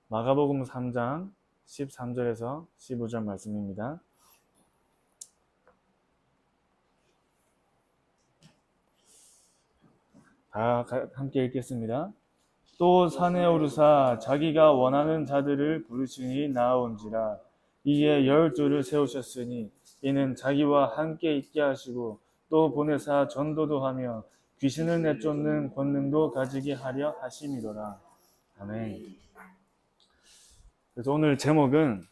마가복음 3장 13절에서 15절 말씀입니다. 다 함께 읽겠습니다. 또 산에 오르사 자기가 원하는 자들을 부르시니 나아온지라. 이에 12를 세우셨으니 이는 자기와 함께 있게 하시고 또 보내사 전도도 하며 귀신을 내쫓는 권능도 가지게 하려 하심이로라. 아멘. 그래서 오늘 제목은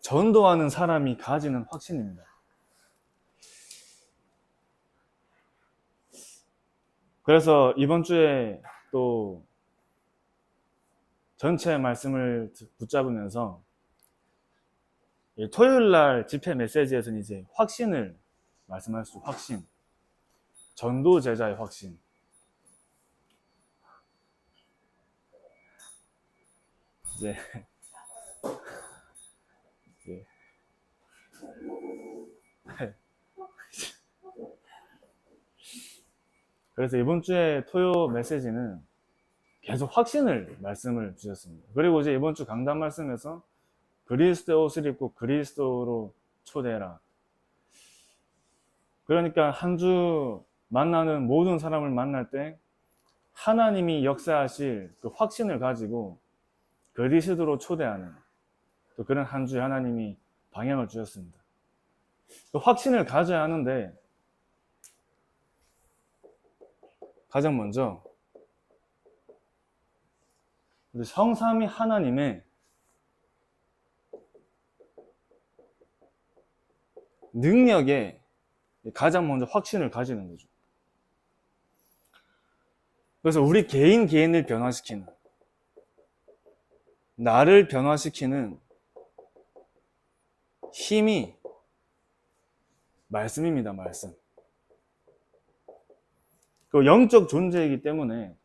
전도하는 사람이 가지는 확신입니다. 그래서 이번 주에 또 전체 말씀을 붙잡으면서 토요일 날 집회 메시지에서는 이제 확신을 말씀할 수, 확신. 전도 제자의 확신. 이제 그래서 이번 주에 토요 메시지는 계속 확신을 말씀을 주셨습니다. 그리고 이제 이번 주 강단 말씀에서 그리스도의 옷을 입고 그리스도로 초대해라. 그러니까 한 주 만나는 모든 사람을 만날 때 하나님이 역사하실 그 확신을 가지고 그리스도로 초대하는 또 그런 한 주에 하나님이 방향을 주셨습니다. 그 확신을 가져야 하는데 가장 먼저 성삼위 하나님의 능력에 가장 먼저 확신을 가지는 거죠. 그래서 우리 개인을 변화시키는, 나를 변화시키는 힘이 말씀입니다. 말씀. 그 영적 존재이기 때문에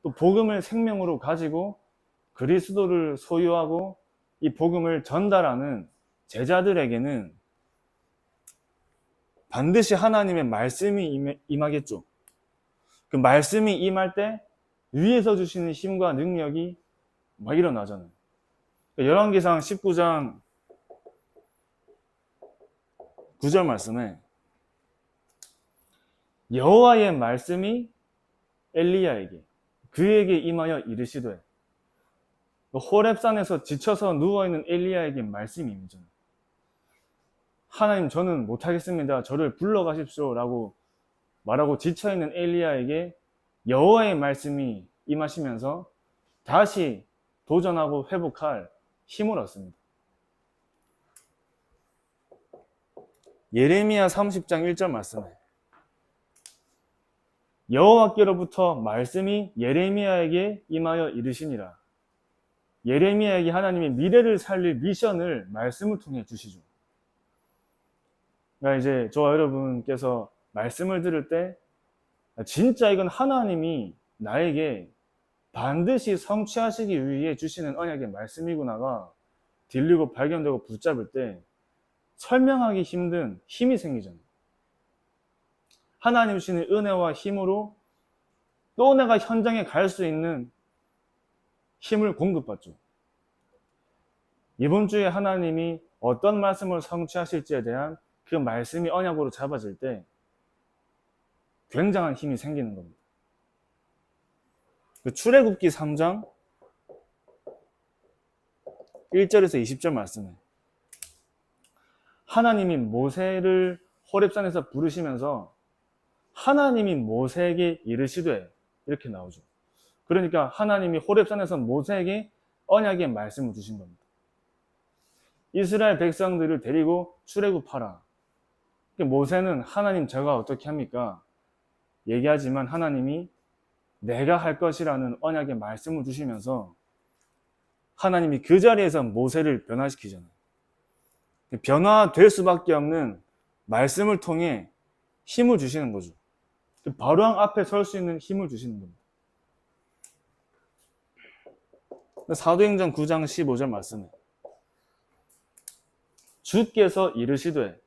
또 복음을 생명으로 가지고 그리스도를 소유하고 이 복음을 전달하는 제자들에게는 반드시 하나님의 말씀이 임하겠죠. 그 말씀이 임할 때 위에서 주시는 힘과 능력이 막 일어나잖아요. 열왕기상 19장 9절 말씀에 여호와의 말씀이 엘리야에게 그에게 임하여 이르시되, 호렙산에서 지쳐서 누워있는 엘리야에게 말씀이 임하잖아요. 하나님, 저는 못하겠습니다. 저를 불러가십시오 라고 말하고 지쳐있는 엘리야에게 여호와의 말씀이 임하시면서 다시 도전하고 회복할 힘을 얻습니다. 예레미야 30장 1절 말씀에 여호와께로부터 말씀이 예레미야에게 임하여 이르시니라. 예레미야에게 하나님이 미래를 살릴 미션을 말씀을 통해 주시죠. 그러니까 이제 저와 여러분께서 말씀을 들을 때 진짜 이건 하나님이 나에게 반드시 성취하시기 위해 주시는 언약의 말씀이구나가 들리고 발견되고 붙잡을 때 설명하기 힘든 힘이 생기잖아요. 하나님 주시는 은혜와 힘으로 또 내가 현장에 갈 수 있는 힘을 공급받죠. 이번 주에 하나님이 어떤 말씀을 성취하실지에 대한 그 말씀이 언약으로 잡아질 때 굉장한 힘이 생기는 겁니다. 출애굽기 3장 1절에서 20절 말씀에 하나님이 모세를 호렙산에서 부르시면서 하나님이 모세에게 이르시되 이렇게 나오죠. 그러니까 하나님이 호렙산에서 모세에게 언약의 말씀을 주신 겁니다. 이스라엘 백성들을 데리고 출애굽하라. 모세는 하나님 제가 어떻게 합니까? 얘기하지만 하나님이 내가 할 것이라는 언약의 말씀을 주시면서 하나님이 그 자리에서 모세를 변화시키잖아요. 변화될 수밖에 없는 말씀을 통해 힘을 주시는 거죠. 바로왕 앞에 설 수 있는 힘을 주시는 겁니다. 사도행전 9장 15절 말씀에 주께서 이르시되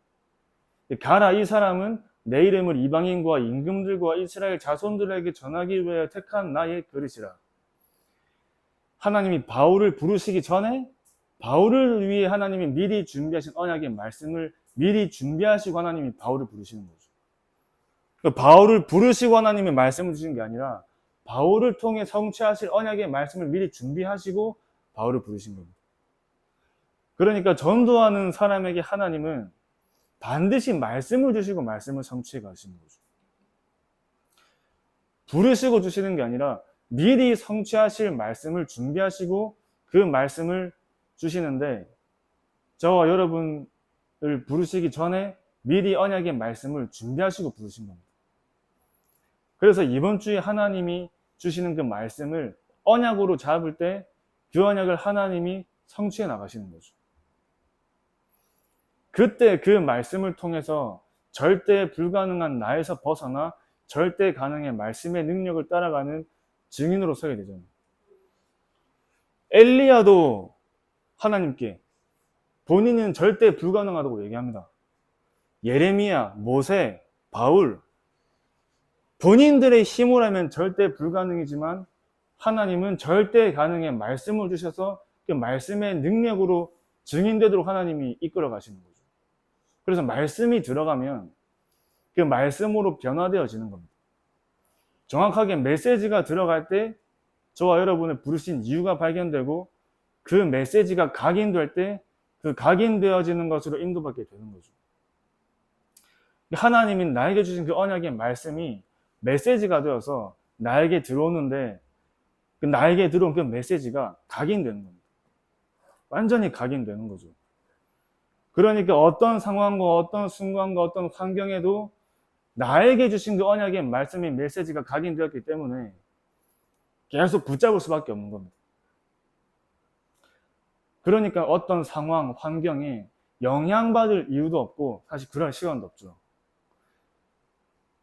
가라, 이 사람은 내 이름을 이방인과 임금들과 이스라엘 자손들에게 전하기 위하여 택한 나의 그릇이라. 하나님이 바울을 부르시기 전에 바울을 위해 하나님이 미리 준비하신 언약의 말씀을 미리 준비하시고 하나님이 바울을 부르시는 거죠. 바울을 부르시고 하나님이 말씀을 주신 게 아니라 바울을 통해 성취하실 언약의 말씀을 미리 준비하시고 바울을 부르신 겁니다. 그러니까 전도하는 사람에게 하나님은 반드시 말씀을 주시고 말씀을 성취해 가시는 거죠. 부르시고 주시는 게 아니라 미리 성취하실 말씀을 준비하시고 그 말씀을 주시는데, 저와 여러분을 부르시기 전에 미리 언약의 말씀을 준비하시고 부르신 겁니다. 그래서 이번 주에 하나님이 주시는 그 말씀을 언약으로 잡을 때 그 언약을 하나님이 성취해 나가시는 거죠. 그때 그 말씀을 통해서 절대 불가능한 나에서 벗어나 절대 가능의 말씀의 능력을 따라가는 증인으로 서게 되잖아요. 엘리야도 하나님께 본인은 절대 불가능하다고 얘기합니다. 예레미야, 모세, 바울, 본인들의 힘으로 하면 절대 불가능이지만 하나님은 절대 가능의 말씀을 주셔서 그 말씀의 능력으로 증인되도록 하나님이 이끌어 가시는 거죠. 그래서 말씀이 들어가면 그 말씀으로 변화되어지는 겁니다. 정확하게 메시지가 들어갈 때 저와 여러분을 부르신 이유가 발견되고 그 메시지가 각인될 때 그 각인되어지는 것으로 인도받게 되는 거죠. 하나님이 나에게 주신 그 언약의 말씀이 메시지가 되어서 나에게 들어오는데 그 나에게 들어온 그 메시지가 각인되는 겁니다. 완전히 각인되는 거죠. 그러니까 어떤 상황과 어떤 순간과 어떤 환경에도 나에게 주신 그 언약의 말씀의 메시지가 각인되었기 때문에 계속 붙잡을 수밖에 없는 겁니다. 그러니까 어떤 상황, 환경에 영향받을 이유도 없고 사실 그럴 시간도 없죠.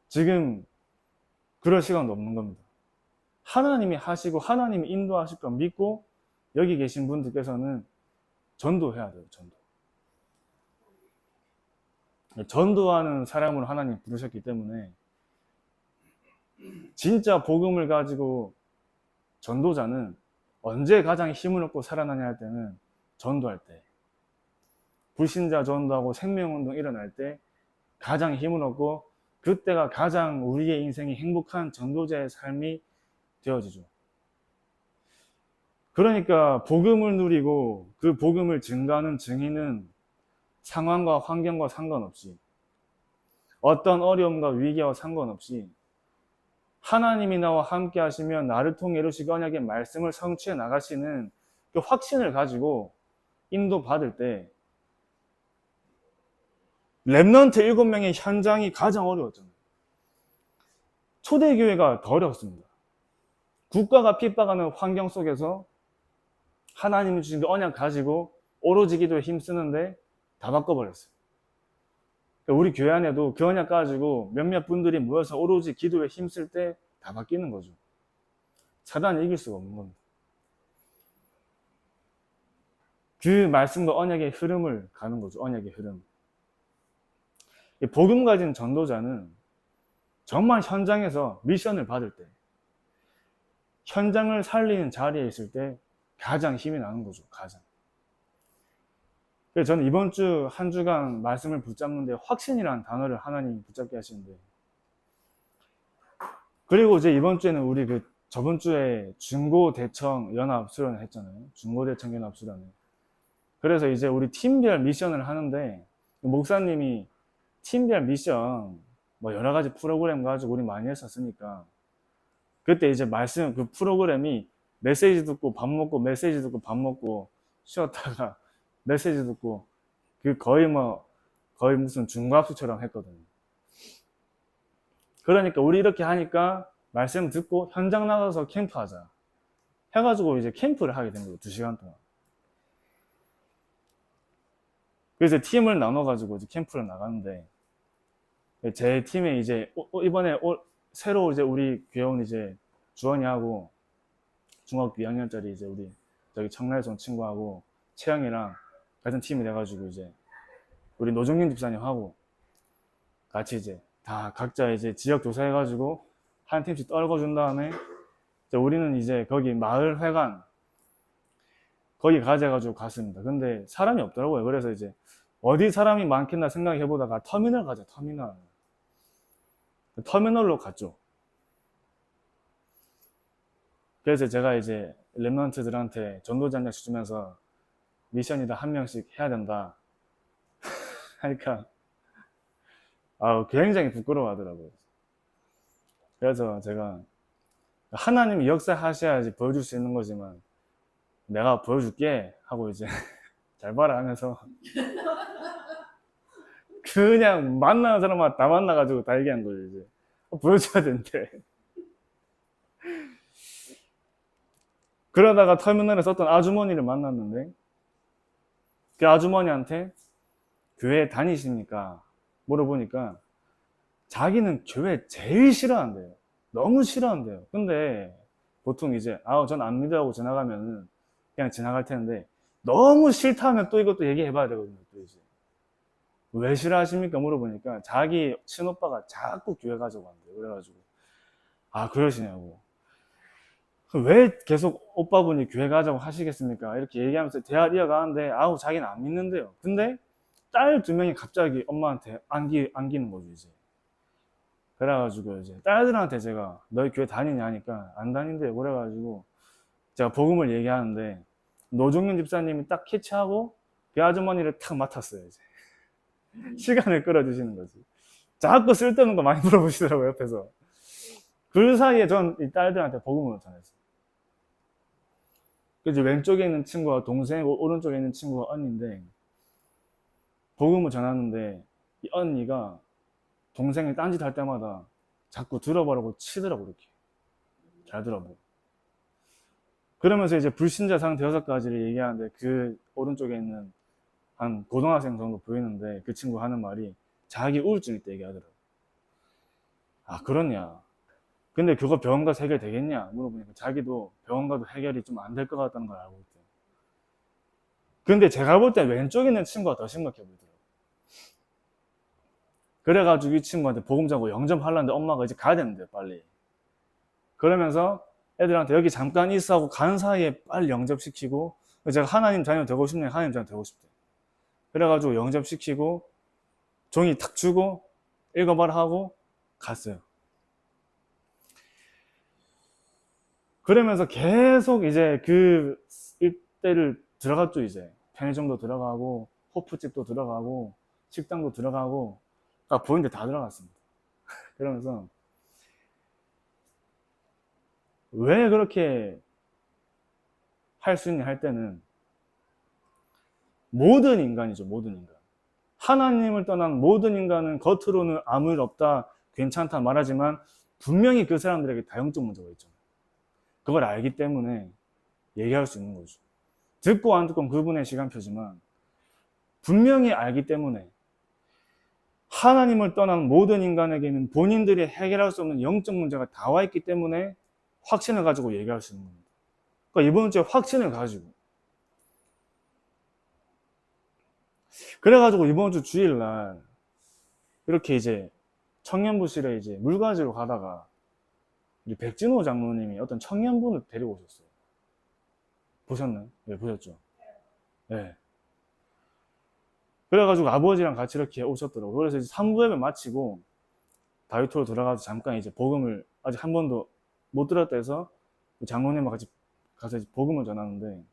지금 그럴 시간도 없는 겁니다. 하나님이 하시고 하나님이 인도하실 거 믿고 여기 계신 분들께서는 전도해야 돼요. 전도하는 사람으로 하나님 부르셨기 때문에 진짜 복음을 가지고 전도자는 언제 가장 힘을 얻고 살아나냐 할 때는 전도할 때, 불신자 전도하고 생명운동 일어날 때 가장 힘을 얻고 그때가 가장 우리의 인생이 행복한 전도자의 삶이 되어지죠. 그러니까 복음을 누리고 그 복음을 증거하는 증인은 상황과 환경과 상관없이 어떤 어려움과 위기와 상관없이 하나님이 나와 함께 하시면 나를 통해 이루시고 언약의 말씀을 성취해 나가시는 그 확신을 가지고 인도받을 때 렘넌트 7명의 현장이 가장 어려웠잖아요. 초대교회가 더 어려웠습니다. 국가가 핍박하는 환경 속에서 하나님이 주신 그 언약 가지고 오로지 기도에 힘쓰는데 다 바꿔버렸어요. 우리 교회 안에도 그 언약 가지고 몇몇 분들이 모여서 오로지 기도에 힘쓸 때 다 바뀌는 거죠. 사단이 이길 수가 없는 겁니다. 그 말씀과 언약의 흐름을 가는 거죠. 언약의 흐름. 복음 가진 전도자는 정말 현장에서 미션을 받을 때, 현장을 살리는 자리에 있을 때 가장 힘이 나는 거죠. 가장. 그래서 저는 이번 주 한 주간 말씀을 붙잡는데 확신이라는 단어를 하나님 붙잡게 하시는데, 그리고 이제 이번 주에는 우리 저번 주에 중고대청 연합 수련을 했잖아요. 중고대청 연합 수련을. 그래서 이제 우리 팀별 미션을 하는데 목사님이 팀별 미션 뭐 여러 가지 프로그램 가지고 우리 많이 했었으니까 그때 이제 말씀 그 프로그램이 메시지 듣고 밥 먹고 메시지 듣고 밥 먹고 쉬었다가 메시지 듣고 그 거의 무슨 중고학수처럼 했거든요. 그러니까 우리 이렇게 하니까 말씀 듣고 현장 나가서 캠프하자 해가지고 이제 캠프를 하게 된 거예요. 2시간 동안. 그래서 팀을 나눠가지고 이제 캠프를 나가는데 제 팀에 이제 이번에 새로 이제 우리 교회원 이제 주원이하고 중학교 2학년짜리 이제 우리 저기 청라에서 온 친구하고 채영이랑 같은 팀이 돼가지고 이제 우리 노정윤 집사님하고 같이 이제 다 각자 이제 지역 조사해가지고 한 팀씩 떨궈준 다음에 이제 우리는 이제 거기 마을 회관 거기 가져가지고 갔습니다. 근데 사람이 없더라고요. 그래서 이제 어디 사람이 많겠나 생각해보다가 터미널 가자, 터미널. 터미널로 갔죠. 그래서 제가 이제 랩런트들한테 전도지 한 장씩 주면서 미션이다 한 명씩 해야 된다 하니까 굉장히 부끄러워하더라고요. 그래서 제가 하나님이 역사하셔야지 보여줄 수 있는 거지만 내가 보여줄게 하고 이제 잘 봐라 하면서 그냥 만나는 사람마다 다 만나가지고 다 얘기한 거예요. 이제 보여줘야 된대. 그러다가 터미널에 썼던 아주머니를 만났는데 그 아주머니한테 교회 다니십니까? 물어보니까 자기는 교회 제일 싫어한대요. 너무 싫어한대요. 근데 보통 이제 전 안 믿어하고 지나가면 그냥 지나갈 텐데 너무 싫다면 또 이것도 얘기해 봐야 되거든요. 또 이제 왜 싫어하십니까? 물어보니까 자기 친오빠가 자꾸 교회 가자고 한대요. 그래가지고 그러시냐고. 왜 계속 오빠분이 교회 가자고 하시겠습니까? 이렇게 얘기하면서 대화를 이어가는데 자기는 안 믿는데요. 근데 딸 2명이 갑자기 엄마한테 안기는 거죠. 이제 그래가지고 이제 딸들한테 제가 너희 교회 다니냐 하니까 안 다닌대요. 그래가지고 제가 복음을 얘기하는데 노종윤 집사님이 딱 캐치하고 그 아주머니를 탁 맡았어요. 이제 시간을 끌어주시는 거지. 자꾸 쓸데없는 거 많이 물어보시더라고요. 옆에서. 그 사이에 전 이 딸들한테 복음을 전했어요. 그래서 왼쪽에 있는 친구가 동생, 오른쪽에 있는 친구가 언니인데 복음을 전하는데 이 언니가 동생이 딴짓 할 때마다 자꾸 들어보라고 치더라고. 이렇게 잘 들어보고. 그러면서 이제 불신자 상 5가지를 얘기하는데 그 오른쪽에 있는 한 고등학생 정도 보이는데 그 친구 하는 말이 자기 우울증 있다 얘기하더라고. 그렇냐. 근데 그거 병원 가서 해결되겠냐 물어보니까 자기도 병원 가도 해결이 좀 안 될 것 같다는 걸 알고 있대요. 근데 제가 볼 때 왼쪽에 있는 친구가 더 심각해 보이더라고요. 그래가지고 이 친구한테 복음 전하고 영접하려는데 엄마가 이제 가야 되는데요, 빨리. 그러면서 애들한테 여기 잠깐 있어 하고 간 사이에 빨리 영접시키고 제가 하나님 자녀 되고 싶네, 하나님 자녀 되고 싶대. 그래가지고 영접시키고 종이 탁 주고 읽어봐라 하고 갔어요. 그러면서 계속 이제 그 일대를 들어갔죠. 이제 편의점도 들어가고 호프집도 들어가고 식당도 들어가고 보이는데 다 들어갔습니다. 그러면서 왜 그렇게 할 수 있냐 할 때는 모든 인간이죠. 모든 인간. 하나님을 떠난 모든 인간은 겉으로는 아무 일 없다, 괜찮다 말하지만 분명히 그 사람들에게 다영적 문제가 있잖아요. 그걸 알기 때문에 얘기할 수 있는 거죠. 듣고 안 듣고 그분의 시간표지만 분명히 알기 때문에 하나님을 떠난 모든 인간에게는 본인들이 해결할 수 없는 영적 문제가 다 와 있기 때문에 확신을 가지고 얘기할 수 있는 겁니다. 그러니까 이번 주에 확신을 가지고 그래가지고 이번 주 주일날 이렇게 이제 청년부실에 이제 물가지로 가다가 우리 백진호 장로님이 어떤 청년분을 데리고 오셨어요. 보셨나요? 네, 보셨죠? 네. 그래가지고 아버지랑 같이 이렇게 오셨더라고요. 그래서 이제 3부 예배 마치고 다이토로 들어가서 잠깐 이제 복음을 아직 한 번도 못 들었다 해서 장로님과 같이 가서 이제 복음을 전하는데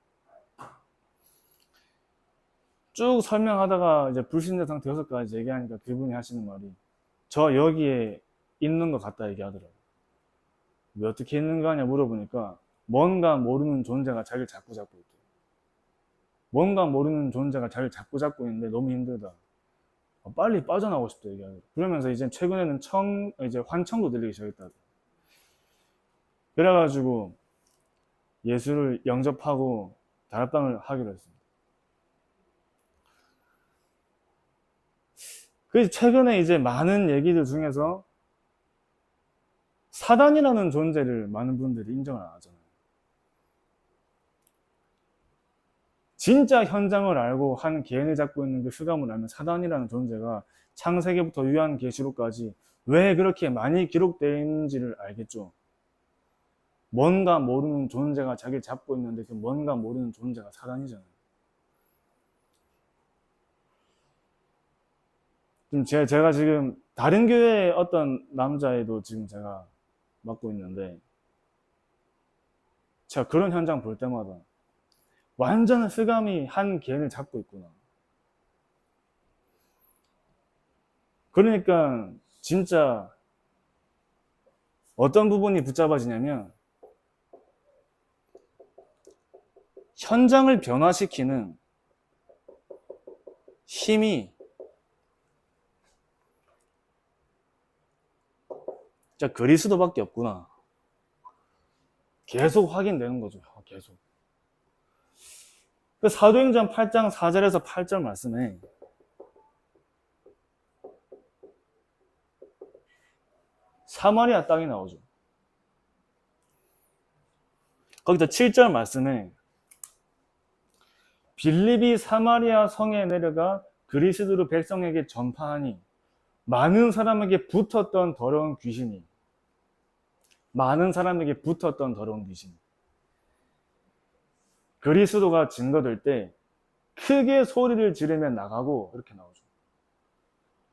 쭉 설명하다가 이제 불신자 상태 6가지 얘기하니까 그분이 하시는 말이 저 여기에 있는 것 같다 얘기하더라고요. 왜 어떻게 있는 거 하냐 물어보니까 뭔가 모르는 존재가 자기를 자꾸 잡고 있대. 뭔가 모르는 존재가 자기를 자꾸 잡고 있는데 너무 힘들다. 빨리 빠져나오고 싶다 얘기하더라고요. 그러면서 이제 최근에는 이제 환청도 들리기 시작했다. 그래가지고 예수를 영접하고 다락방을 하기로 했습니다. 그래서 최근에 이제 많은 얘기들 중에서 사단이라는 존재를 많은 분들이 인정을 안 하잖아요. 진짜 현장을 알고 한 개인을 잡고 있는 그 흑암을 알면 사단이라는 존재가 창세기부터 요한계시록까지 왜 그렇게 많이 기록되어 있는지를 알겠죠. 뭔가 모르는 존재가 자기를 잡고 있는데 그 뭔가 모르는 존재가 사단이잖아요. 지금 제가 지금 다른 교회의 어떤 남자애도 지금 제가 맡고 있는데 제가 그런 현장 볼 때마다 완전 흑암이 한 개인을 잡고 있구나. 그러니까 진짜 어떤 부분이 붙잡아지냐면 현장을 변화시키는 힘이 진짜 그리스도밖에 없구나. 계속 확인되는 거죠. 계속. 그 사도행전 8장 4절에서 8절 말씀에 사마리아 땅이 나오죠. 거기서 7절 말씀에 빌립이 사마리아 성에 내려가 그리스도를 백성에게 전파하니 많은 사람에게 붙었던 더러운 귀신이 그리스도가 증거될 때 크게 소리를 지르며 나가고 이렇게 나오죠.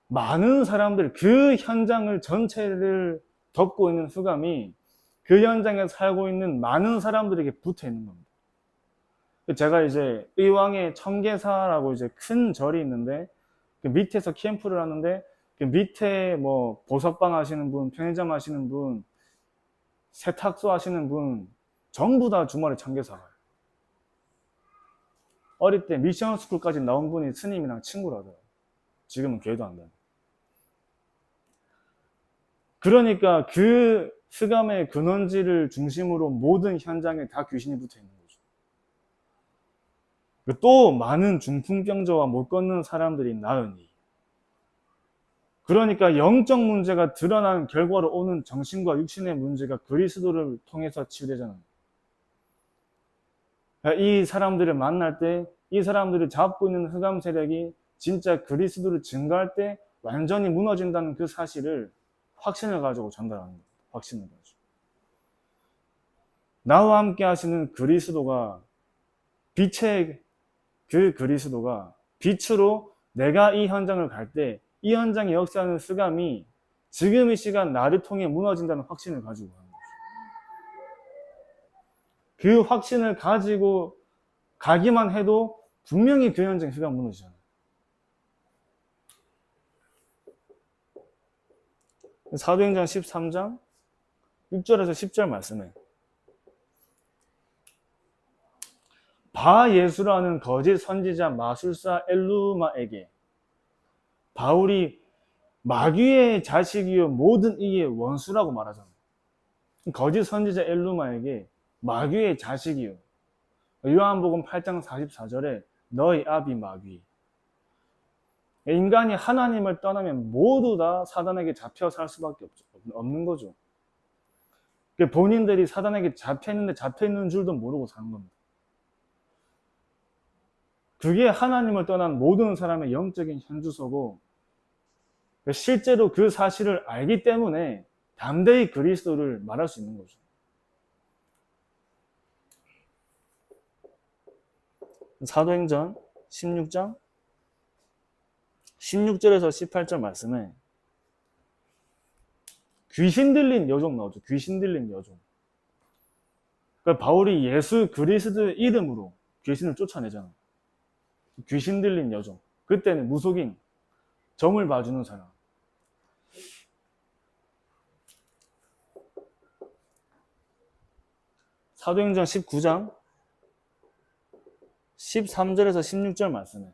많은 사람들, 그 현장을 전체를 덮고 있는 흑암이 그 현장에 살고 있는 많은 사람들에게 붙어 있는 겁니다. 제가 이제 의왕에 청계사라고 이제 큰 절이 있는데 그 밑에서 캠프를 하는데 그 밑에 뭐 보석방 하시는 분, 편의점 하시는 분, 세탁소 하시는 분 전부 다 주말에 청계사 가요. 어릴 때 미션 스쿨까지 나온 분이 스님이랑 친구를 하더라고요. 지금은 교회도 안 다녀요. 그러니까 그 흑암의 근원지를 중심으로 모든 현장에 다 귀신이 붙어 있는 거죠. 또 많은 중풍병자와 못 걷는 사람들이 나으니 그러니까 영적 문제가 드러난 결과로 오는 정신과 육신의 문제가 그리스도를 통해서 치유되잖아요. 이 사람들을 만날 때 이 사람들을 잡고 있는 흑암 세력이 진짜 그리스도를 증거할 때 완전히 무너진다는 그 사실을 확신을 가지고 전달하는 거예요. 확신을 가지고. 나와 함께 하시는 그리스도가 빛의 그 그리스도가 빛으로 내가 이 현장을 갈 때 이 현장에 역사하는 흑암이 지금 이 시간 나를 통해 무너진다는 확신을 가지고 가는 거죠. 그 확신을 가지고 가기만 해도 분명히 그 현장에 흑암 무너지잖아요. 사도행전 13장 6절에서 10절 말씀에 바예수라는 거짓 선지자 마술사 엘루마에게 바울이 마귀의 자식이요 모든 이의 원수라고 말하잖아요. 거짓 선지자 엘루마에게 마귀의 자식이요. 요한복음 8장 44절에 너희 아비 마귀. 인간이 하나님을 떠나면 모두 다 사단에게 잡혀 살 수밖에 없는 거죠. 본인들이 사단에게 잡혀있는데 잡혀있는 줄도 모르고 사는 겁니다. 그게 하나님을 떠난 모든 사람의 영적인 현주소고 실제로 그 사실을 알기 때문에 담대히 그리스도를 말할 수 있는 거죠. 사도행전 16장 16절에서 18절 말씀에 귀신 들린 여종 나오죠. 귀신 들린 여종. 그러니까 바울이 예수 그리스도의 이름으로 귀신을 쫓아내잖아요. 귀신 들린 여종. 그때는 무속인, 점을 봐주는 사람. 사도행전 19장 13절에서 16절 말씀에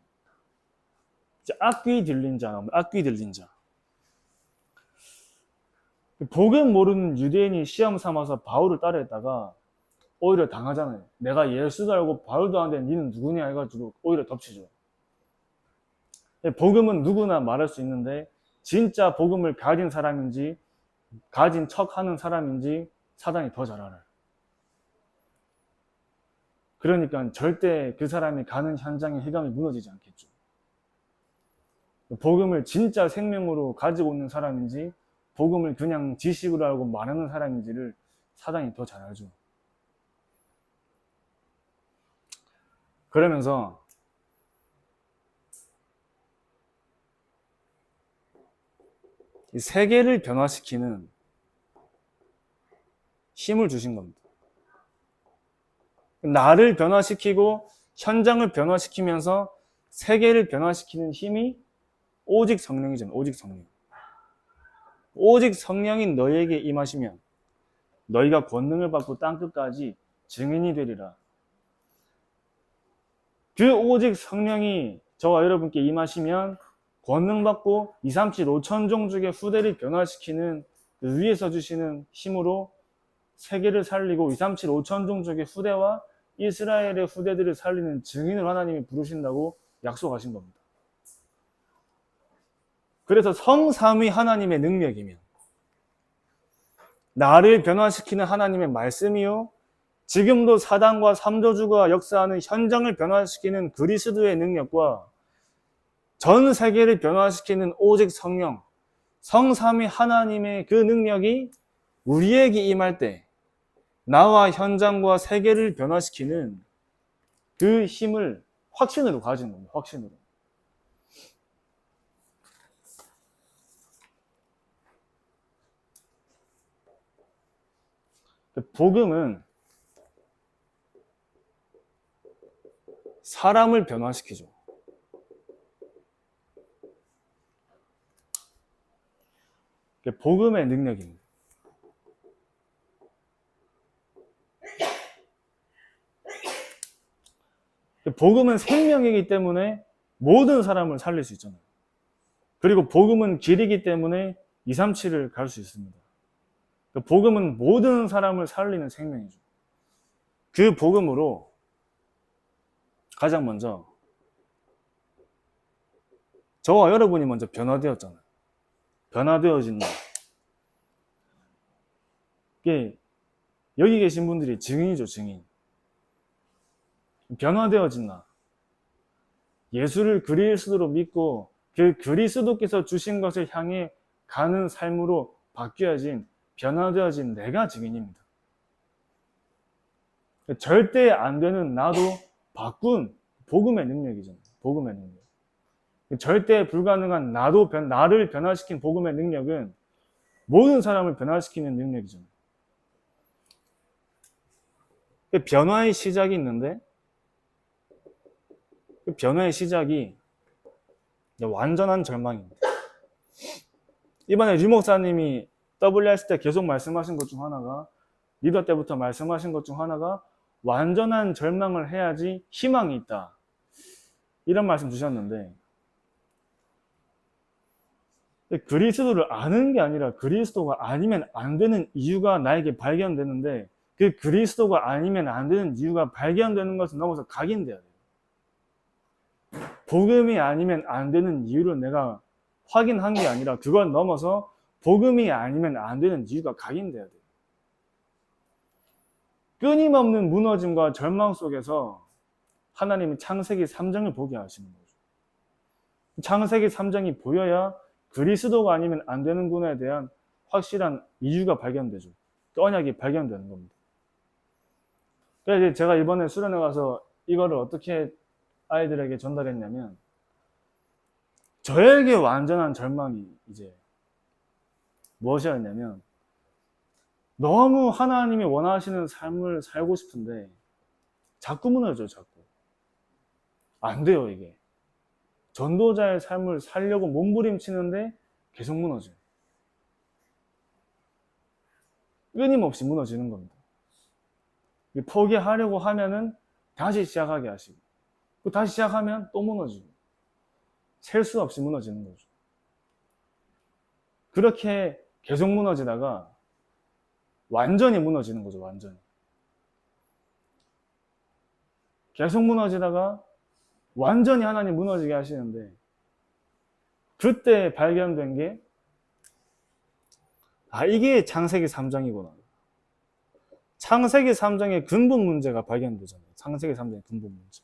악귀 들린 자 나옵니다. 악귀 들린 자. 복음 모르는 유대인이 시험 삼아서 바울을 따라했다가 오히려 당하잖아요. 내가 예수도 알고 바울도 아는데 니는 누구냐 해가지고 오히려 덮치죠. 복음은 누구나 말할 수 있는데 진짜 복음을 가진 사람인지 가진 척하는 사람인지 사단이 더 잘 알아요. 그러니까 절대 그 사람이 가는 현장의 혈감이 무너지지 않겠죠. 복음을 진짜 생명으로 가지고 있는 사람인지 복음을 그냥 지식으로 알고 말하는 사람인지를 사단이 더 잘 알죠. 그러면서 이 세계를 변화시키는 힘을 주신 겁니다. 나를 변화시키고 현장을 변화시키면서 세계를 변화시키는 힘이 오직 성령이잖아요. 오직 성령. 오직 성령이 너에게 임하시면 너희가 권능을 받고 땅끝까지 증인이 되리라. 그 오직 성령이 저와 여러분께 임하시면 권능 받고 2, 3, 7, 5천 종족의 후대를 변화시키는 그 위에서 주시는 힘으로 세계를 살리고 2, 3, 7, 5천 종족의 후대와 이스라엘의 후대들을 살리는 증인을 하나님이 부르신다고 약속하신 겁니다. 그래서 성삼위 하나님의 능력이면 나를 변화시키는 하나님의 말씀이요 지금도 사단과 삼조주가 역사하는 현장을 변화시키는 그리스도의 능력과 전 세계를 변화시키는 오직 성령, 성삼위 하나님의 그 능력이 우리에게 임할 때 나와 현장과 세계를 변화시키는 그 힘을 확신으로 가지는 겁니다. 확신으로. 복음은 사람을 변화시키죠. 복음의 능력입니다. 복음은 생명이기 때문에 모든 사람을 살릴 수 있잖아요. 그리고 복음은 길이기 때문에 237을 갈 수 있습니다. 복음은 모든 사람을 살리는 생명이죠. 그 복음으로 가장 먼저 저와 여러분이 먼저 변화되었잖아요. 변화되어진 날. 이게 여기 계신 분들이 증인이죠, 증인. 변화되어진 나. 예수를 그리스도로 믿고 그 그리스도께서 주신 것을 향해 가는 삶으로 바뀌어진, 변화되어진 내가 증인입니다. 절대 안 되는 나도 바꾼 복음의 능력이잖아요. 복음의 능력. 절대 불가능한 나를 변화시킨 복음의 능력은 모든 사람을 변화시키는 능력이잖아요. 변화의 시작이 있는데 그 변화의 시작이 완전한 절망입니다. 이번에 류 목사님이 WS 때 계속 말씀하신 것 중 하나가 리더 때부터 말씀하신 것 중 하나가 완전한 절망을 해야지 희망이 있다. 이런 말씀 주셨는데 그리스도를 아는 게 아니라 그리스도가 아니면 안 되는 이유가 나에게 발견되는데 그 그리스도가 아니면 안 되는 이유가 발견되는 것을 넘어서 각인돼야 돼요. 복음이 아니면 안 되는 이유를 내가 확인한 게 아니라 그걸 넘어서 복음이 아니면 안 되는 이유가 각인돼야 돼요. 끊임없는 무너짐과 절망 속에서 하나님은 창세기 3장을 보게 하시는 거죠. 창세기 3장이 보여야 그리스도가 아니면 안 되는구나에 대한 확실한 이유가 발견되죠. 언약이 발견되는 겁니다. 그래서 제가 이번에 수련회 가서 이거를 어떻게 아이들에게 전달했냐면 저에게 완전한 절망이 이제 무엇이었냐면 너무 하나님이 원하시는 삶을 살고 싶은데 자꾸 무너져요. 자꾸. 안 돼요 이게. 전도자의 삶을 살려고 몸부림치는데 계속 무너져요. 끊임없이 무너지는 겁니다. 포기하려고 하면은 다시 시작하게 하시고 다시 시작하면 또 무너지고 셀 수 없이 무너지는 거죠. 그렇게 계속 무너지다가 완전히 무너지는 거죠. 완전히. 계속 무너지다가 완전히 하나님 무너지게 하시는데 그때 발견된 게 이게 창세기 3장이구나. 창세기 3장의 근본 문제가 발견되잖아요. 창세기 3장의 근본 문제.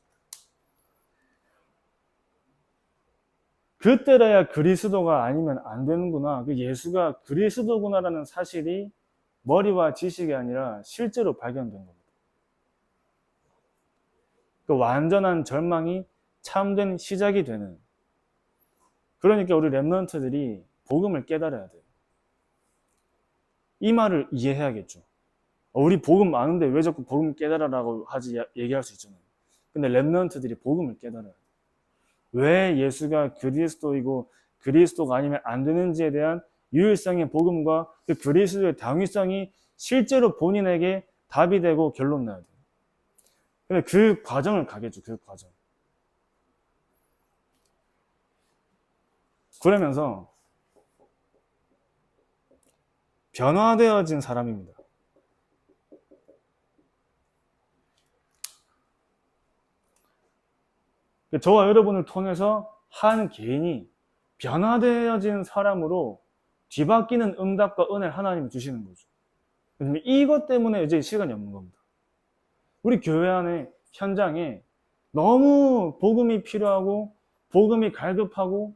그때라야 그리스도가 아니면 안 되는구나. 그 예수가 그리스도구나라는 사실이 머리와 지식이 아니라 실제로 발견된 겁니다. 그 완전한 절망이 참된 시작이 되는. 그러니까 우리 렘넌트들이 복음을 깨달아야 돼요. 이 말을 이해해야겠죠. 우리 복음 아는데 왜 자꾸 복음 깨달으라고 하지 얘기할 수 있잖아요. 근데 렘넌트들이 복음을 깨달아요. 왜 예수가 그리스도이고 그리스도가 아니면 안 되는지에 대한 유일성의 복음과 그 그리스도의 당위성이 실제로 본인에게 답이 되고 결론 나야 돼요. 근데 그 과정을 가겠죠. 그 과정. 그러면서 변화되어진 사람입니다. 저와 여러분을 통해서 한 개인이 변화되어진 사람으로 뒤바뀌는 응답과 은혜를 하나님이 주시는 거죠. 이것 때문에 이제 시간이 없는 겁니다. 우리 교회 안에 현장에 너무 복음이 필요하고 복음이 갈급하고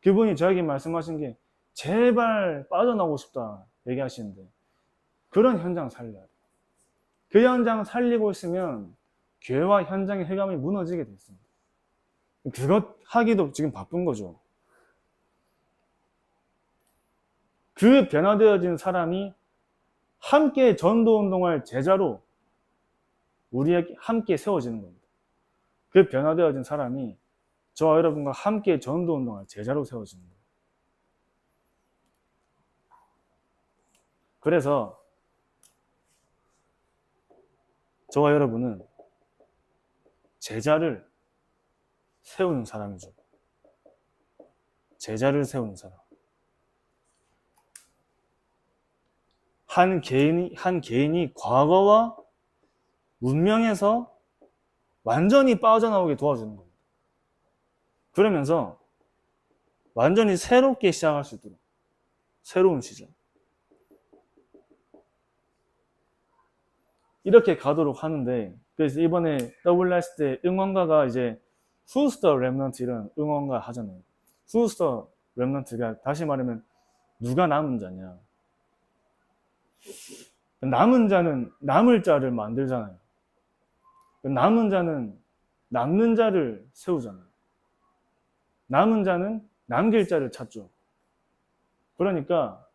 그분이 저에게 말씀하신 게 제발 빠져나오고 싶다 얘기하시는데 그런 현장 살려야 돼요. 그 현장 살리고 있으면 교회와 현장의 혈감이 무너지게 돼 있습니다. 그것 하기도 지금 바쁜 거죠. 그 변화되어진 사람이 함께 전도운동할 제자로 우리에게 함께 세워지는 겁니다. 그 변화되어진 사람이 저와 여러분과 함께 전도운동할 제자로 세워지는 거예요. 그래서 저와 여러분은 제자를 세우는 사람이죠. 제자를 세우는 사람. 한 개인이 과거와 운명에서 완전히 빠져나오게 도와주는 겁니다. 그러면서 완전히 새롭게 시작할 수 있도록 새로운 시작. 이렇게 가도록 하는데 그래서 이번에 WS 때 응원가가 이제 Who's the Remnant 이런 응원가 하잖아요. Who's the Remnant가 다시 말하면 누가 남은 자냐. 남은 자는 남을 자를 만들잖아요. 남은 자는 남는 자를 세우잖아요. 남은 자는 남길 자를 찾죠. 그러니까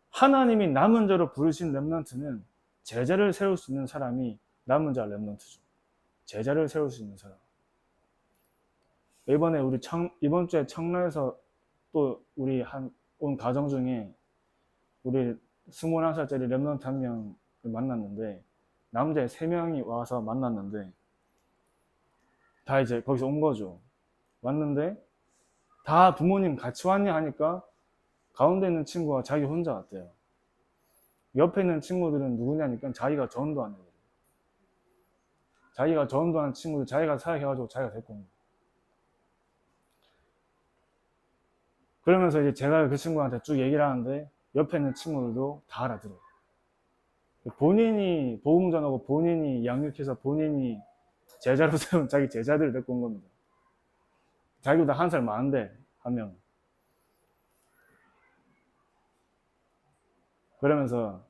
하나님이 남은 자로 부르신 렘넌트는 제자를 세울 수 있는 사람이 남은 자 렘넌트죠. 제자를 세울 수 있는 사람. 이번에 이번 주에 청라에서 또 우리 온 가정 중에 우리 21살짜리 렘넌트 한 명을 만났는데 남자 3명이 와서 만났는데 다 이제 거기서 온 거죠. 왔는데 다 부모님 같이 왔냐 하니까 가운데 있는 친구가 자기 혼자 왔대요. 옆에 있는 친구들은 누구냐니까 자기가 전도하는 거예요. 자기가 전도하는 친구들 자기가 사역해가지고 자기가 데리고 온 거예요. 그러면서 이제 제가 그 친구한테 쭉 얘기를 하는데 옆에 있는 친구들도 다 알아들어요. 본인이 복음 전하고 본인이 양육해서 본인이 제자로 세운 자기 제자들을 데리고 온 겁니다. 자기보다 1살 많은데 한 명. 그러면서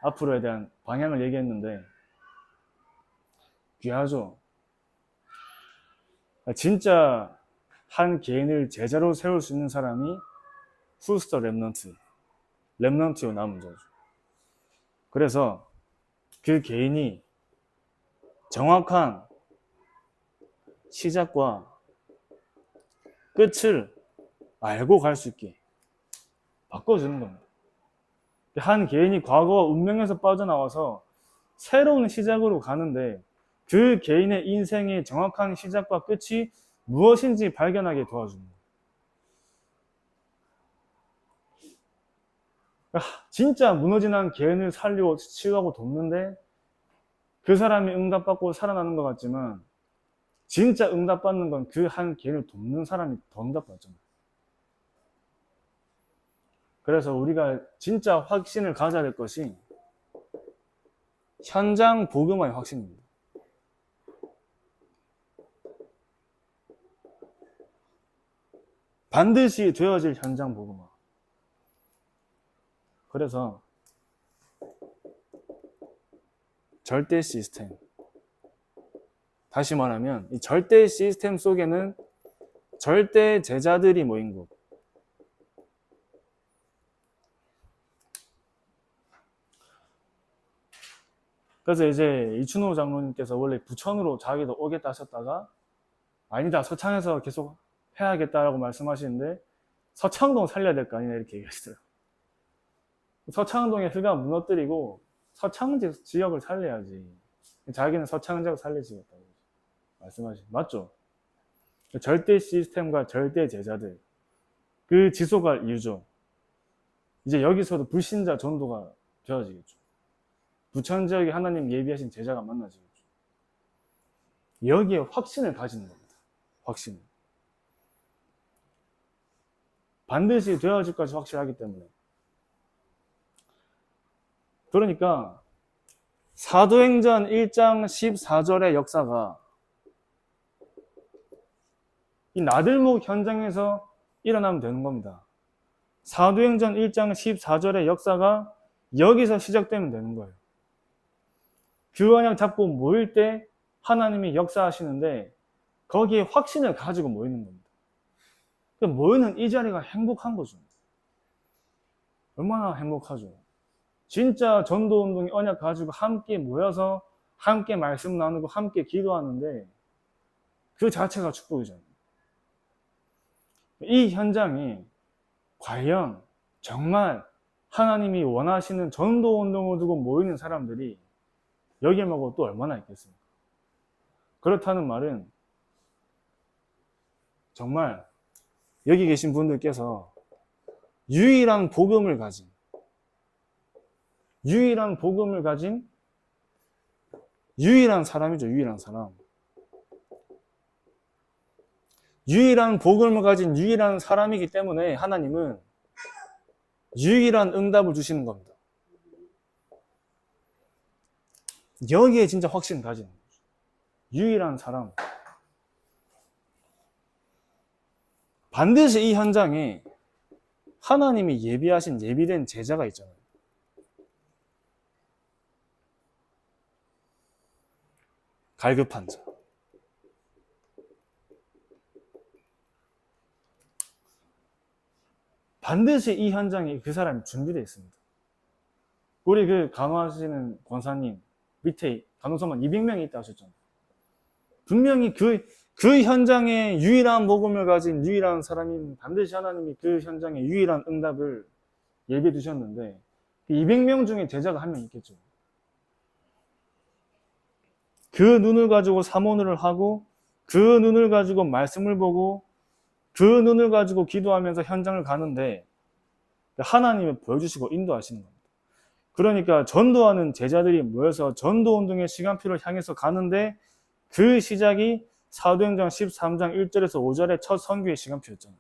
앞으로에 대한 방향을 얘기했는데 귀하죠. 진짜 한 개인을 제자로 세울 수 있는 사람이 후스터 렘넌트요 남은 자죠. 그래서 그 개인이 정확한 시작과 끝을 알고 갈 수 있게 바꿔주는 겁니다. 한 개인이 과거와 운명에서 빠져나와서 새로운 시작으로 가는데 그 개인의 인생의 정확한 시작과 끝이 무엇인지 발견하게 도와주는 거예요. 진짜 무너진 한 개인을 살리고 치유하고 돕는데 그 사람이 응답받고 살아나는 것 같지만 진짜 응답받는 건 그 한 개인을 돕는 사람이 더 응답받잖아요. 그래서 우리가 진짜 확신을 가져야 될 것이 현장 복음화의 확신입니다. 반드시 되어질 현장 복음화. 그래서 절대 시스템. 다시 말하면 이 절대 시스템 속에는 절대 제자들이 모인 곳. 그래서 이제 이춘호 장로님께서 원래 부천으로 자기도 오겠다 하셨다가 아니다, 서창에서 계속 해야겠다라고 말씀하시는데 서창동 살려야 될 거 아니냐 이렇게 얘기하시더라고요. 서창동의 흑암 무너뜨리고 서창 지역을 살려야지. 자기는 서창 지역 살리시겠다고 말씀하시죠. 맞죠? 절대 시스템과 절대 제자들, 그 지속할 이유죠. 이제 여기서도 불신자 전도가 되어지겠죠. 부천 지역에 하나님 예비하신 제자가 만나지겠죠. 여기에 확신을 가지는 겁니다. 확신. 반드시 되어질 것이 확실하기 때문에. 그러니까 사도행전 1장 14절의 역사가 이 나들목 현장에서 일어나면 되는 겁니다. 사도행전 1장 14절의 역사가 여기서 시작되면 되는 거예요. 교환양 잡고 모일 때 하나님이 역사하시는데 거기에 확신을 가지고 모이는 겁니다. 모이는 이 자리가 행복한 거죠. 얼마나 행복하죠. 진짜 전도운동이 언약 가지고 함께 모여서 함께 말씀 나누고 함께 기도하는데 그 자체가 축복이잖아요. 이 현장이 과연 정말 하나님이 원하시는 전도운동을 두고 모이는 사람들이 여기에 말고 또 얼마나 있겠습니까? 그렇다는 말은 정말 여기 계신 분들께서 유일한 복음을 가진 유일한 사람이죠. 유일한 사람. 유일한 복음을 가진 유일한 사람이기 때문에 하나님은 유일한 응답을 주시는 겁니다. 여기에 진짜 확신 가지는 거죠. 유일한 사람. 반드시 이 현장에 하나님이 예비하신 예비된 제자가 있잖아요. 갈급한 자. 반드시 이 현장에 그 사람이 준비되어 있습니다. 우리 그 간호하시는 권사님 밑에 간호사만 200명이 있다 하셨잖아요. 분명히 그 현장에 유일한 복음을 가진 유일한 사람인 반드시 하나님이 그 현장에 유일한 응답을 예비해 두셨는데 200명 중에 제자가 한 명 있겠죠. 그 눈을 가지고 사모를 하고 그 눈을 가지고 말씀을 보고 그 눈을 가지고 기도하면서 현장을 가는데 하나님을 보여주시고 인도하시는 겁니다. 그러니까 전도하는 제자들이 모여서 전도운동의 시간표를 향해서 가는데 그 시작이 사도행전 13장 1절에서 5절의 첫 선교의 시간표였잖아요.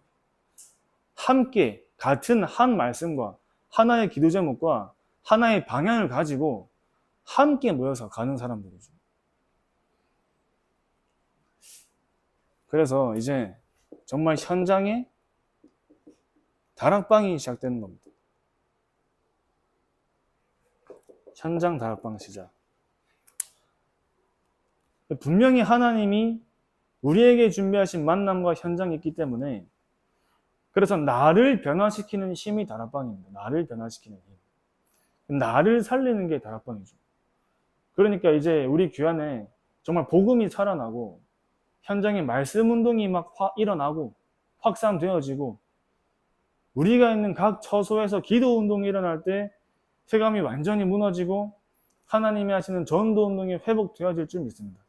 함께 같은 한 말씀과 하나의 기도 제목과 하나의 방향을 가지고 함께 모여서 가는 사람들이죠. 그래서 이제 정말 현장에 다락방이 시작되는 겁니다. 현장 다락방 시작. 분명히 하나님이 우리에게 준비하신 만남과 현장이 있기 때문에 그래서 나를 변화시키는 힘이 다락방입니다. 나를 변화시키는 힘. 나를 살리는 게 다락방이죠. 그러니까 이제 우리 교회 안에 정말 복음이 살아나고 현장에 말씀 운동이 막 일어나고 확산되어지고 우리가 있는 각 처소에서 기도 운동이 일어날 때 흑암이 완전히 무너지고 하나님이 하시는 전도 운동이 회복되어질 줄 믿습니다.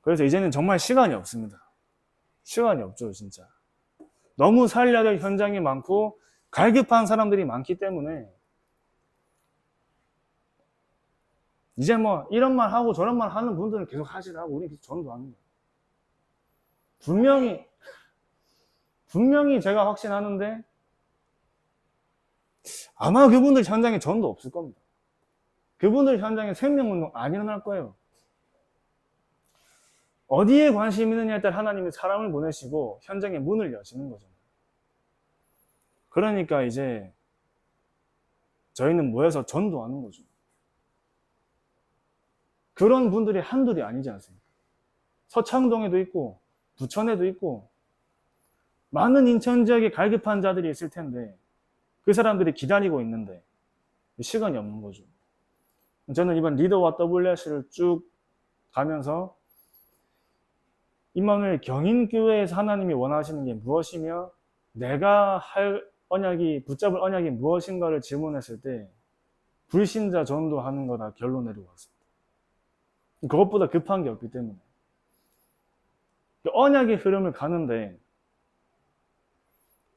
그래서 이제는 정말 시간이 없습니다. 시간이 없죠, 진짜. 너무 살려야 될 현장이 많고 갈급한 사람들이 많기 때문에 이제 뭐 이런 말 하고 저런 말 하는 분들은 계속 하시라고 우리는 계속 전도하는 거예요. 분명히 제가 확신하는데 아마 그분들 현장에 전도 없을 겁니다. 그분들 현장에 생명운동 안 일어날 거예요. 어디에 관심이 있느냐에 따라 하나님이 사람을 보내시고 현장에 문을 여시는 거잖아요. 그러니까 이제 저희는 모여서 전도하는 거죠. 그런 분들이 한둘이 아니지 않습니까? 서창동에도 있고 부천에도 있고 많은 인천 지역에 갈급한 자들이 있을 텐데 그 사람들이 기다리고 있는데 시간이 없는 거죠. 저는 이번 리더와 WS를 쭉 가면서 임마누엘 경인교회에서 하나님이 원하시는 게 무엇이며 내가 할 언약이 붙잡을 언약이 무엇인가를 질문했을 때 불신자 전도하는 거다 결론 내리고 왔습니다. 그것보다 급한 게 없기 때문에 언약의 흐름을 가는데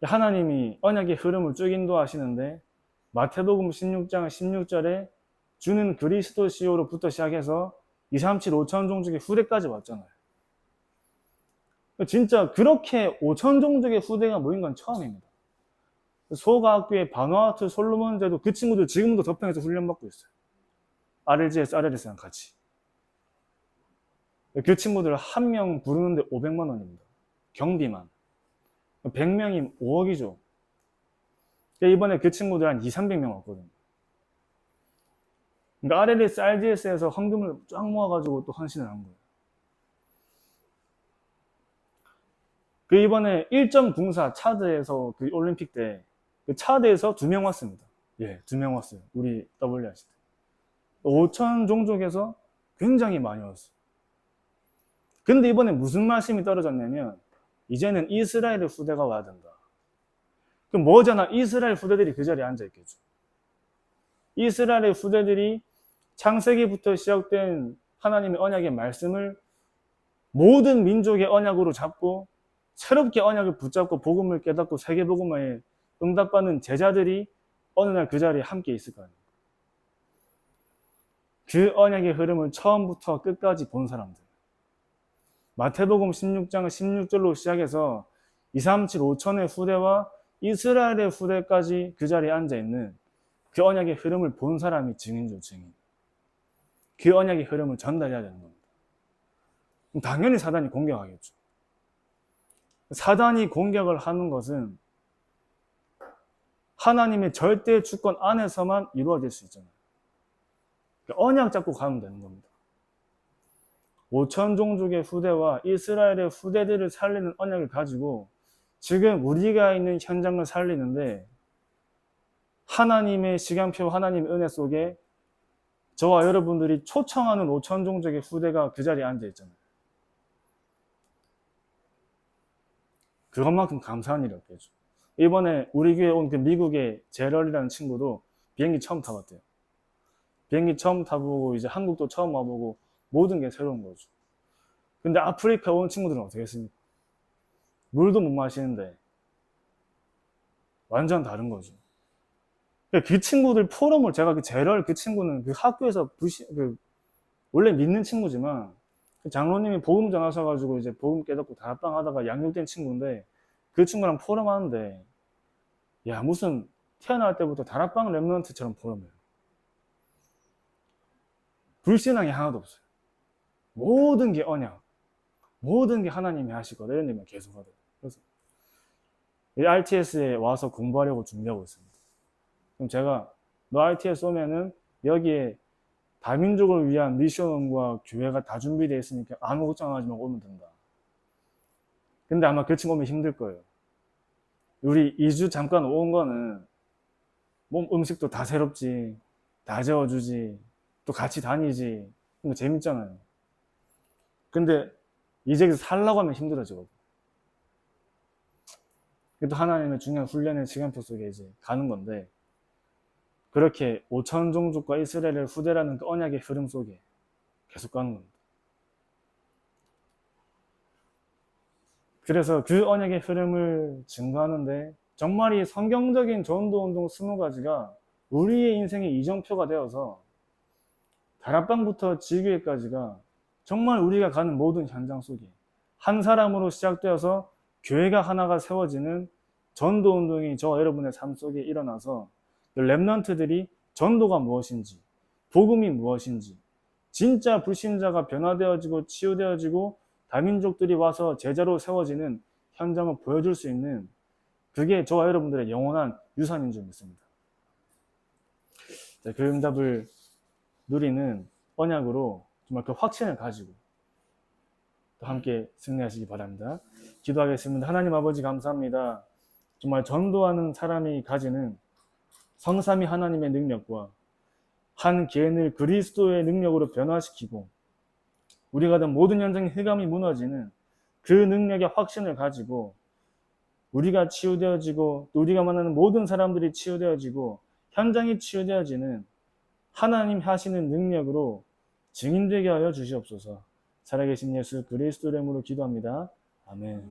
하나님이 언약의 흐름을 쭉 인도하시는데 마태복음 16장 16절에 주는 그리스도시요로부터 시작해서 2, 3, 7, 5천 종족의 후대까지 왔잖아요. 진짜 그렇게 5천 종족의 후대가 모인 건 처음입니다. 소가학교의 바누아투 솔로몬제도 그 친구들 지금도 덕평에서 훈련받고 있어요. RLGS, RLS랑 같이. 그 친구들 한 명 부르는데 500만 원입니다. 경비만. 100명이 5억이죠. 이번에 그 친구들 한 2, 300명 왔거든요. 그러니까 RLS, RGS에서 헌금을 쫙 모아가지고 또 헌신을 한 거예요. 그 이번에 1.04 차드에서 그 올림픽 때 그 차드에서 2명 왔습니다. 예, 2명 왔어요. 우리 WRC 때. 5천 종족에서 굉장히 많이 왔어요. 근데 이번에 무슨 말씀이 떨어졌냐면 이제는 이스라엘의 후대가 와야 된다. 그럼 뭐잖아? 이스라엘 후대들이 그 자리에 앉아 있겠죠. 이스라엘의 후대들이 창세기부터 시작된 하나님의 언약의 말씀을 모든 민족의 언약으로 잡고 새롭게 언약을 붙잡고 복음을 깨닫고 세계복음화에 응답받는 제자들이 어느 날 그 자리에 함께 있을 거 아닙니까? 그 언약의 흐름을 처음부터 끝까지 본 사람들. 마태복음 16장 16절로 시작해서 2, 3, 7, 5천의 후대와 이스라엘의 후대까지 그 자리에 앉아있는 그 언약의 흐름을 본 사람이 증인이죠, 증인. 그 언약의 흐름을 전달해야 되는 겁니다. 당연히 사단이 공격하겠죠. 사단이 공격을 하는 것은 하나님의 절대 주권 안에서만 이루어질 수 있잖아요. 언약 잡고 가면 되는 겁니다. 5천 종족의 후대와 이스라엘의 후대들을 살리는 언약을 가지고 지금 우리가 있는 현장을 살리는데 하나님의 시간표, 하나님의 은혜 속에 저와 여러분들이 초청하는 5천 종족의 후대가 그 자리에 앉아 있잖아요. 그것만큼 감사한 일이 없겠죠. 이번에 우리 교회에 온 그 미국의 제럴이라는 친구도 비행기 처음 타봤대요. 비행기 처음 타보고 이제 한국도 처음 와보고 모든 게 새로운 거죠. 근데 아프리카 온 친구들은 어떻게 했습니까? 물도 못 마시는데 완전 다른 거죠. 그 친구들 포럼을 제가 그 제럴 그 친구는 그 학교에서 원래 믿는 친구지만 장로님이 복음 전하셔가지고 이제 복음 깨닫고 다락방 하다가 양육된 친구인데 그 친구랑 포럼 하는데 야 무슨 태어날 때부터 다락방 랩런트처럼 포럼해요. 불신앙이 하나도 없어요. 모든 게 언약, 모든 게 하나님이 하시거든 이런 얘기만 계속 하더라고요. 그래서 RTS에 와서 공부하려고 준비하고 있습니다. 그럼 제가 너 RTS 오면은 여기에 다민족을 위한 미션과 교회가 다 준비되어 있으니까 아무 걱정하지 말고 오면 된다. 근데 아마 그 친구 오면 힘들 거예요. 우리 2주 잠깐 온 거는 몸 음식도 다 새롭지, 다 재워주지, 또 같이 다니지. 이거 재밌잖아요. 근데 이제 살라고 하면 힘들어지거든. 그래도 하나님의 중요한 훈련의 시간표 속에 이제 가는 건데 그렇게 5천 종족과 이스라엘의 후대라는 그 언약의 흐름 속에 계속 가는 겁니다. 그래서 그 언약의 흐름을 증거하는데 정말 이 성경적인 전도운동 20가지가 우리의 인생의 이정표가 되어서 다락방부터 지교회까지가 정말 우리가 가는 모든 현장 속에 한 사람으로 시작되어서 교회가 하나가 세워지는 전도운동이 저와 여러분의 삶 속에 일어나서 랩런트들이 전도가 무엇인지 복음이 무엇인지, 진짜 불신자가 변화되어지고 치유되어지고 다민족들이 와서 제자로 세워지는 현장을 보여줄 수 있는, 그게 저와 여러분들의 영원한 유산인 줄 믿습니다. 그 응답을 누리는 언약으로 정말 그 확신을 가지고 또 함께 승리하시기 바랍니다. 기도하겠습니다. 하나님 아버지 감사합니다. 정말 전도하는 사람이 가지는 성삼위 하나님의 능력과 한 개인을 그리스도의 능력으로 변화시키고 우리가 든 모든 현장의 흑암이 무너지는 그 능력의 확신을 가지고 우리가 치유되어지고 또 우리가 만나는 모든 사람들이 치유되어지고 현장이 치유되어지는 하나님 하시는 능력으로 증인되게 하여 주시옵소서. 살아계신 예수 그리스도 이름으로 기도합니다. 아멘.